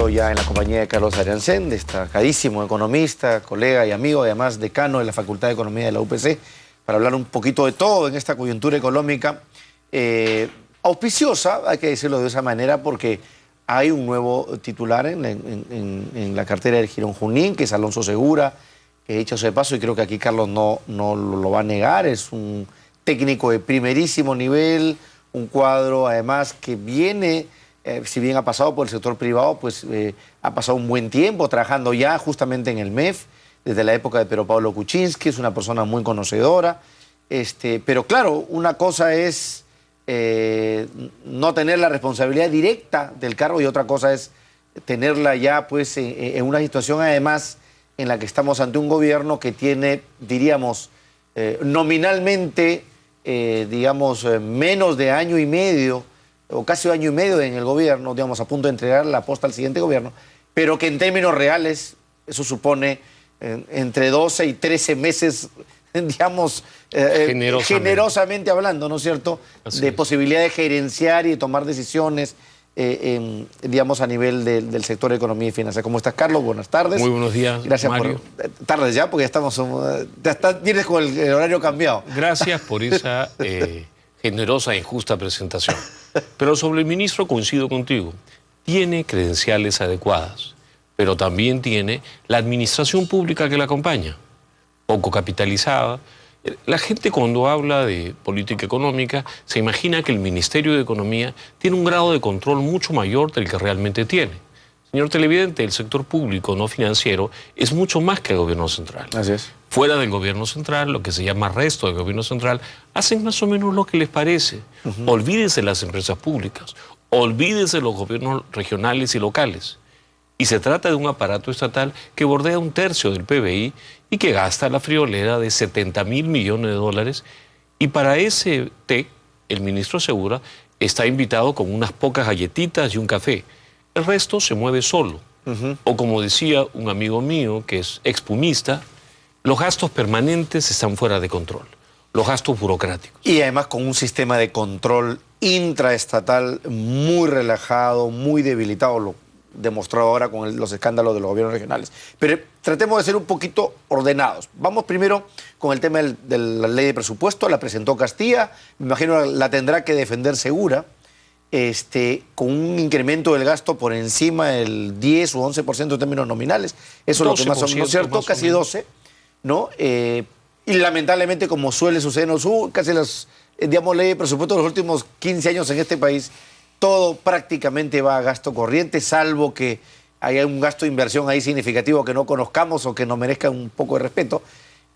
Estoy ya en la compañía de Carlos Ariancén, destacadísimo economista, colega y amigo, además decano de la Facultad de Economía de la UPC, para hablar un poquito de todo en esta coyuntura económica auspiciosa, hay que decirlo de esa manera, porque hay un nuevo titular en la cartera del Girón Junín, que es Alonso Segura, que dicho sea de paso, y creo que aquí Carlos no lo va a negar, es un técnico de primerísimo nivel, un cuadro además que viene... si bien ha pasado por el sector privado, pues ha pasado un buen tiempo trabajando ya justamente en el MEF, desde la época de Pedro Pablo Kuczynski, es una persona muy conocedora. Pero claro, una cosa es no tener la responsabilidad directa del cargo y otra cosa es tenerla ya pues en una situación además en la que estamos ante un gobierno que tiene, diríamos, nominalmente, digamos, menos de año y medio o casi un año y medio en el gobierno, digamos, a punto de entregar la posta al siguiente gobierno, pero que en términos reales eso supone entre 12 y 13 meses, digamos, generosamente hablando, ¿no es cierto?, de posibilidad de gerenciar y de tomar decisiones, digamos, a nivel del sector de economía y finanzas. ¿Cómo estás, Carlos? Buenas tardes. Muy buenos días, gracias, Mario. Tardes ya, porque ya estamos, vienes con el horario cambiado. Gracias por esa generosa e injusta presentación. Pero sobre el ministro coincido contigo. Tiene credenciales adecuadas, pero también tiene la administración pública que la acompaña, poco capitalizada. La gente cuando habla de política económica se imagina que el Ministerio de Economía tiene un grado de control mucho mayor del que realmente tiene. Señor televidente, el sector público no financiero es mucho más que el gobierno central. Así es. Fuera del gobierno central, lo que se llama resto del gobierno central, hacen más o menos lo que les parece. Olvídense las empresas públicas, olvídense los gobiernos regionales y locales. Y se trata de un aparato estatal que bordea un tercio del PBI y que gasta la friolera de 70.000 millones de dólares. Y para ese té, el ministro Segura está invitado con unas pocas galletitas y un café. El resto se mueve solo. O como decía un amigo mío que es expumista, los gastos permanentes están fuera de control, los gastos burocráticos. Y además con un sistema de control intraestatal muy relajado, muy debilitado, lo demostrado ahora con los escándalos de los gobiernos regionales. Pero tratemos de ser un poquito ordenados. Vamos primero con el tema de la ley de presupuesto, la presentó Castilla, me imagino la tendrá que defender Segura, con un incremento del gasto por encima del 10 o 11% en términos nominales. Eso es lo que más o menos es cierto, casi 12%. ¿No? Y lamentablemente, como suele suceder en casi las, digamos, leyes de presupuesto de los últimos 15 años en este país, todo prácticamente va a gasto corriente, salvo que haya un gasto de inversión ahí significativo que no conozcamos o que nos merezca un poco de respeto.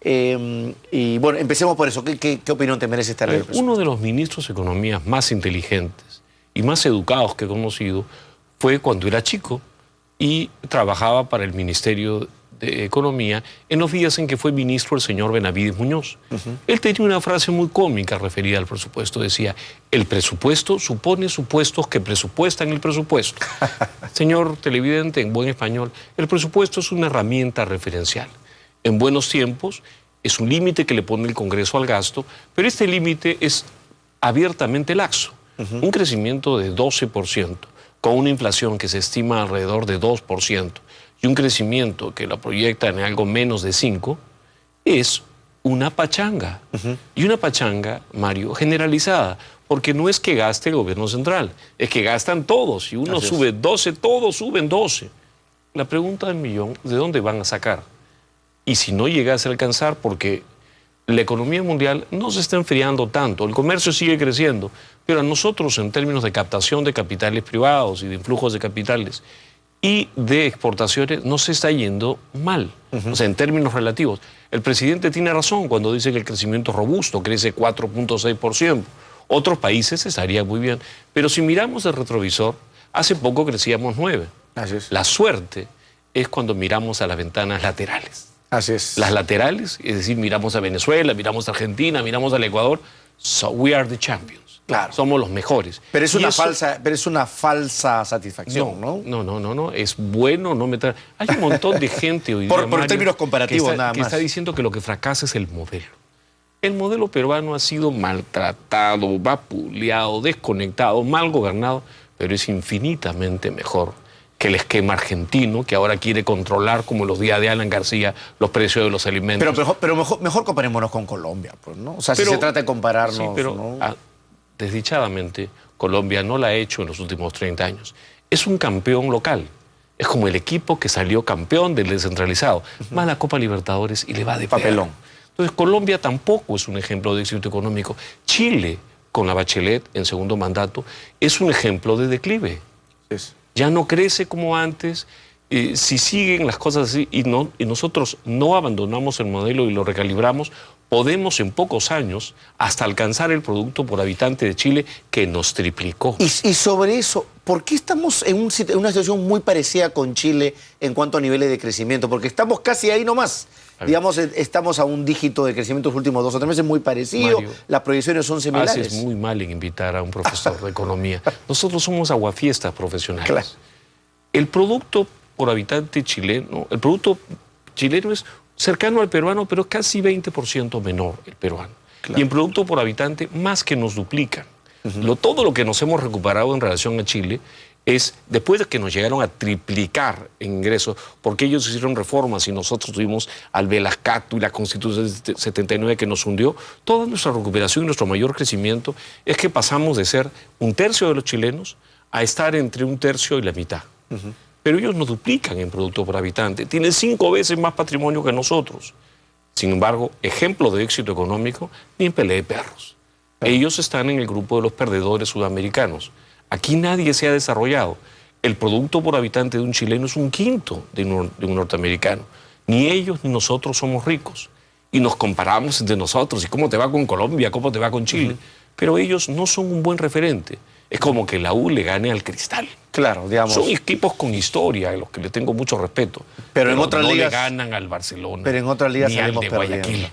Y bueno, empecemos por eso. ¿Qué opinión te merece esta ley de presupuesto? Uno de los ministros de Economía más inteligentes y más educados que he conocido fue cuando era chico y trabajaba para el Ministerio de Economía en los días en que fue ministro el señor Benavides Muñoz. Él tenía una frase muy cómica referida al presupuesto. Decía, el presupuesto supone supuestos que presupuestan el presupuesto. Señor televidente, en buen español, el presupuesto es una herramienta referencial. En buenos tiempos es un límite que le pone el Congreso al gasto, pero este límite es abiertamente laxo. Un crecimiento de 12%, con una inflación que se estima alrededor de 2%, y un crecimiento que la proyecta en algo menos de 5%, es una pachanga. Y una pachanga, Mario, generalizada, porque no es que gaste el gobierno central, es que gastan todos. Si uno sube 12, todos suben 12. La pregunta del millón, ¿de dónde van a sacar? Y si no llegase a alcanzar, porque la economía mundial no se está enfriando tanto, el comercio sigue creciendo, pero a nosotros en términos de captación de capitales privados y de influjos de capitales y de exportaciones no se está yendo mal, o sea, en términos relativos. El presidente tiene razón cuando dice que el crecimiento es robusto, crece 4.6%. Otros países estarían muy bien, pero si miramos el retrovisor, hace poco crecíamos 9%. Así es. La suerte es cuando miramos a las ventanas laterales. Así es. Las laterales, es decir, miramos a Venezuela, miramos a Argentina, miramos al Ecuador. So we are the champions. Claro. Somos los mejores. Pero es una falsa satisfacción, ¿no? No. Es bueno no meter... Hay un montón de gente hoy día, por Mario, términos comparativos nada más. que está diciendo que lo que fracasa es el modelo. El modelo peruano ha sido maltratado, vapuleado, desconectado, mal gobernado, pero es infinitamente mejor que el esquema argentino, que ahora quiere controlar, como los días de Alan García, los precios de los alimentos. Pero mejor comparémonos con Colombia, pues, ¿no? O sea, si se trata de compararnos... Sí, pero ¿no? Desdichadamente, Colombia no la ha hecho en los últimos 30 años. Es un campeón local. Es como el equipo que salió campeón del descentralizado. Va a la Copa Libertadores y le va de papelón. Entonces, Colombia tampoco es un ejemplo de éxito económico. Chile, con la Bachelet en segundo mandato, es un ejemplo de declive. Ya no crece como antes. Si siguen las cosas así y nosotros no abandonamos el modelo y lo recalibramos, podemos en pocos años hasta alcanzar el producto por habitante de Chile, que nos triplicó. Y sobre eso, ¿por qué estamos en una situación muy parecida con Chile en cuanto a niveles de crecimiento? Porque estamos casi ahí nomás. Digamos, estamos a un dígito de crecimiento los últimos 2 o 3 meses muy parecido. Mario, las proyecciones son similares. Haces muy mal en invitar a un profesor de economía. Nosotros somos aguafiestas profesionales. Claro. El producto por habitante chileno, el producto chileno es cercano al peruano, pero casi 20% menor el peruano. Claro. Y en producto por habitante, más que nos duplican. Todo lo que nos hemos recuperado en relación a Chile es después de que nos llegaron a triplicar en ingresos, porque ellos hicieron reformas y nosotros tuvimos al Velascato y la Constitución del 79 que nos hundió. Toda nuestra recuperación y nuestro mayor crecimiento es que pasamos de ser 1/3 de los chilenos a estar entre 1/3 y la mitad. Pero ellos nos duplican en producto por habitante, tienen 5 veces más patrimonio que nosotros. Sin embargo, ejemplo de éxito económico, ni en pelea de perros. Ellos están en el grupo de los perdedores sudamericanos. Aquí nadie se ha desarrollado. El producto por habitante de un chileno es 1/5 de un norteamericano. Ni ellos ni nosotros somos ricos. Y nos comparamos entre nosotros. ¿Y cómo te va con Colombia? ¿Cómo te va con Chile? Pero ellos no son un buen referente. Es como que la U le gane al Cristal. Claro, digamos. Son equipos con historia, a los que le tengo mucho respeto. Pero en otras ligas le ganan al Barcelona. Pero en otras ligas ni salimos al de Guayaquil.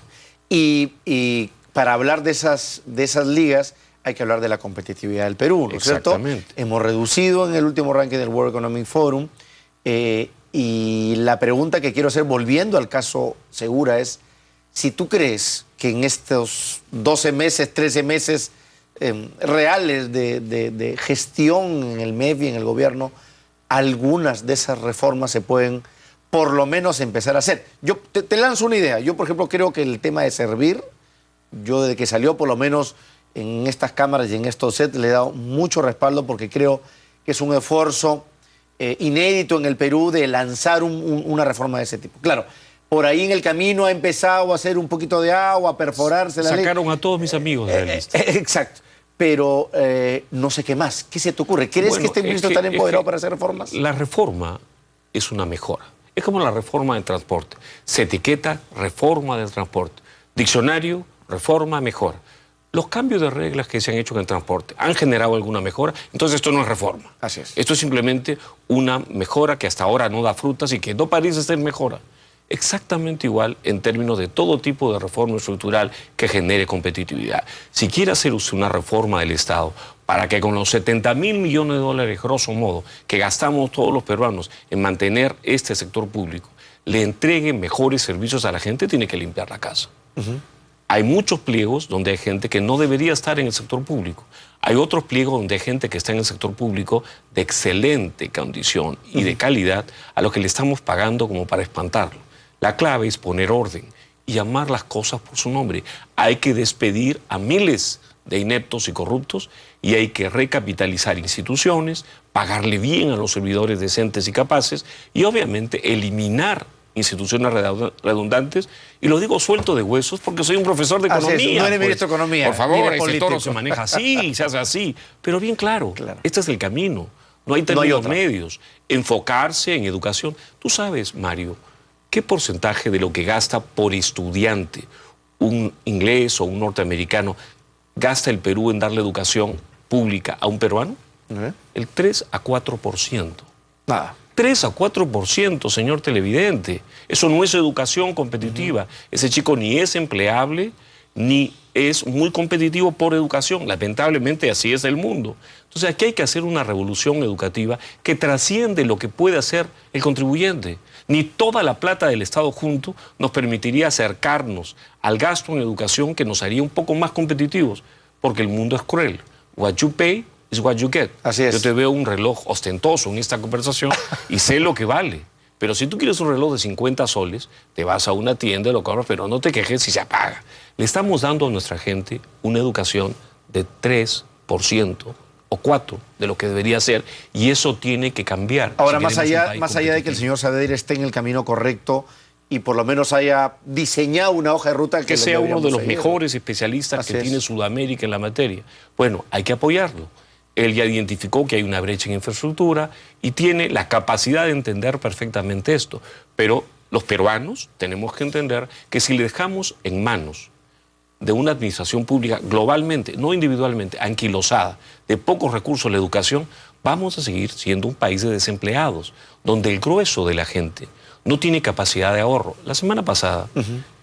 Y para hablar de esas ligas hay que hablar de la competitividad del Perú, ¿no es cierto? Exactamente. Hemos reducido en el último ranking del World Economic Forum y la pregunta que quiero hacer, volviendo al caso Segura, es si tú crees que en estos 12 meses, 13 meses reales de gestión en el MEF y en el gobierno, algunas de esas reformas se pueden por lo menos empezar a hacer. Yo te lanzo una idea. Yo, por ejemplo, creo que el tema de servir, yo desde que salió por lo menos en estas cámaras y en estos sets le he dado mucho respaldo porque creo que es un esfuerzo inédito en el Perú de lanzar una reforma de ese tipo. Claro, por ahí en el camino ha empezado a hacer un poquito de agua, a perforarse la ley. Sacaron a todos mis amigos de la lista. Exacto. Pero no sé qué más. ¿Qué se te ocurre? ¿Crees que este ministro está empoderado para hacer reformas? La reforma es una mejora. Es como la reforma del transporte. Se etiqueta reforma del transporte. Diccionario, reforma, mejora. Los cambios de reglas que se han hecho en el transporte han generado alguna mejora, entonces esto no es reforma. Así es. Esto es simplemente una mejora que hasta ahora no da frutas y que no parece ser mejora. Exactamente igual en términos de todo tipo de reforma estructural que genere competitividad. Si quiere hacer usted una reforma del Estado para que con los $70.000 millones, grosso modo, que gastamos todos los peruanos en mantener este sector público, le entregue mejores servicios a la gente, tiene que limpiar la casa. Hay muchos pliegos donde hay gente que no debería estar en el sector público. Hay otros pliegos donde hay gente que está en el sector público de excelente condición y de calidad a lo que le estamos pagando como para espantarlo. La clave es poner orden y llamar las cosas por su nombre. Hay que despedir a miles de ineptos y corruptos y hay que recapitalizar instituciones, pagarle bien a los servidores decentes y capaces y obviamente eliminar instituciones redundantes, y lo digo suelto de huesos porque soy un profesor de economía. No eres ministro de Economía. Por favor, ese toro se maneja así, se hace así. Pero bien claro, este es el camino. No hay términos medios. Enfocarse en educación. Tú sabes, Mario, ¿qué porcentaje de lo que gasta por estudiante un inglés o un norteamericano gasta el Perú en darle educación pública a un peruano? El 3 a 4%. Nada. 3 a 4%, señor televidente. Eso no es educación competitiva. Ese chico ni es empleable, ni es muy competitivo por educación. Lamentablemente así es el mundo. Entonces aquí hay que hacer una revolución educativa que trasciende lo que puede hacer el contribuyente. Ni toda la plata del Estado junto nos permitiría acercarnos al gasto en educación que nos haría un poco más competitivos, porque el mundo es cruel. What you pay is what you get. Así es. Yo te veo un reloj ostentoso en esta conversación y sé lo que vale. Pero si tú quieres un reloj de 50 soles, te vas a una tienda, lo compras, pero no te quejes si se apaga. Le estamos dando a nuestra gente una educación de 3% o 4% de lo que debería ser, y eso tiene que cambiar. Ahora, más allá de que el señor Saavedra esté en el camino correcto y por lo menos haya diseñado una hoja de ruta que sea uno de los seguir. mejores especialistas que tiene Sudamérica en la materia. Bueno, hay que apoyarlo. Él ya identificó que hay una brecha en infraestructura y tiene la capacidad de entender perfectamente esto. Pero los peruanos tenemos que entender que si le dejamos en manos de una administración pública globalmente, no individualmente, anquilosada, de pocos recursos la educación, vamos a seguir siendo un país de desempleados, donde el grueso de la gente no tiene capacidad de ahorro. La semana pasada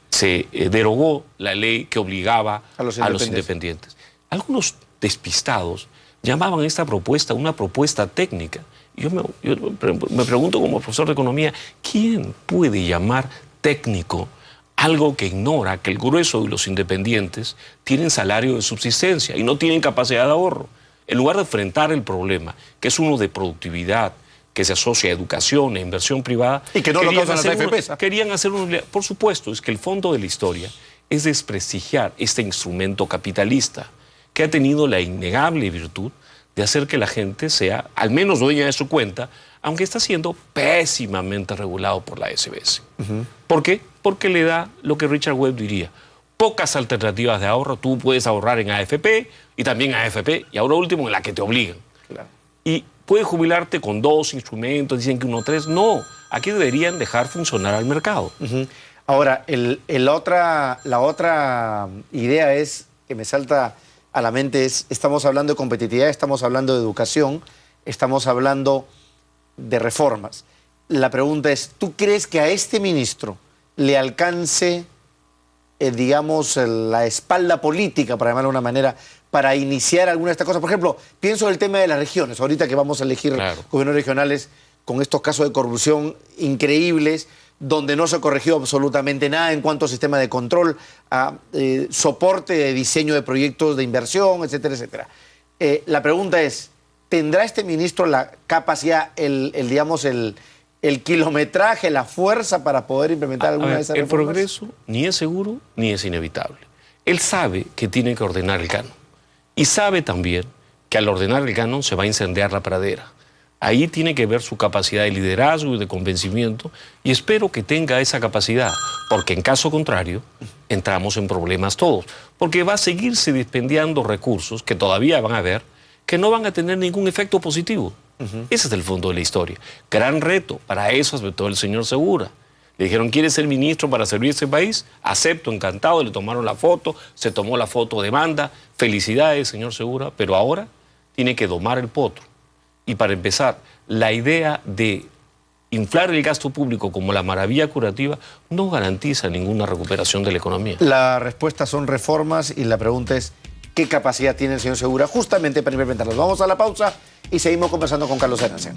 se derogó la ley que obligaba a los independientes. Algunos despistados llamaban a esta propuesta una propuesta técnica. Yo me pregunto como profesor de economía, ¿quién puede llamar técnico algo que ignora que el grueso de los independientes tienen salario de subsistencia y no tienen capacidad de ahorro? En lugar de enfrentar el problema, que es uno de productividad, que se asocia a educación e inversión privada, y que no lo causan las AFPs. Querían hacer por supuesto, es que el fondo de la historia es desprestigiar este instrumento capitalista que ha tenido la innegable virtud de hacer que la gente sea al menos dueña de su cuenta, aunque está siendo pésimamente regulado por la SBS. ¿Por qué? Porque le da lo que Richard Webb diría: pocas alternativas de ahorro. Tú puedes ahorrar en AFP y también AFP, y ahora último en la que te obligan. Claro. Y puedes jubilarte con 2 instrumentos, dicen que 1 o 3. No, aquí deberían dejar funcionar al mercado. Ahora, la otra idea es que me salta a la mente es, estamos hablando de competitividad, estamos hablando de educación, estamos hablando de reformas. La pregunta es, ¿tú crees que a este ministro le alcance, digamos, la espalda política, para llamarlo de una manera, para iniciar alguna de estas cosas? Por ejemplo, pienso en el tema de las regiones. Ahorita que vamos a elegir gobiernos regionales con estos casos de corrupción increíbles, donde no se corrigió absolutamente nada en cuanto a sistema de control, a soporte de diseño de proyectos de inversión, etcétera, etcétera. La pregunta es, ¿tendrá este ministro la capacidad, digamos, el kilometraje, la fuerza para poder implementar alguna de esas reformas? El progreso ni es seguro ni es inevitable. Él sabe que tiene que ordenar el canon. Y sabe también que al ordenar el canon se va a incendiar la pradera. Ahí tiene que ver su capacidad de liderazgo y de convencimiento, y espero que tenga esa capacidad, porque en caso contrario entramos en problemas todos, porque va a seguirse dispendiando recursos que todavía van a haber, que no van a tener ningún efecto positivo. Ese es el fondo de la historia. Gran reto, para eso aceptó el señor Segura. Le dijeron, ¿quieres ser ministro para servir a este país? Acepto, encantado, le tomaron la foto, se tomó la foto de banda. Felicidades, señor Segura, pero ahora tiene que domar el potro. Y para empezar, la idea de inflar el gasto público como la maravilla curativa no garantiza ninguna recuperación de la economía. La respuesta son reformas y la pregunta es, ¿qué capacidad tiene el señor Segura justamente para implementarlas? Vamos a la pausa y seguimos conversando con Carlos Hernández.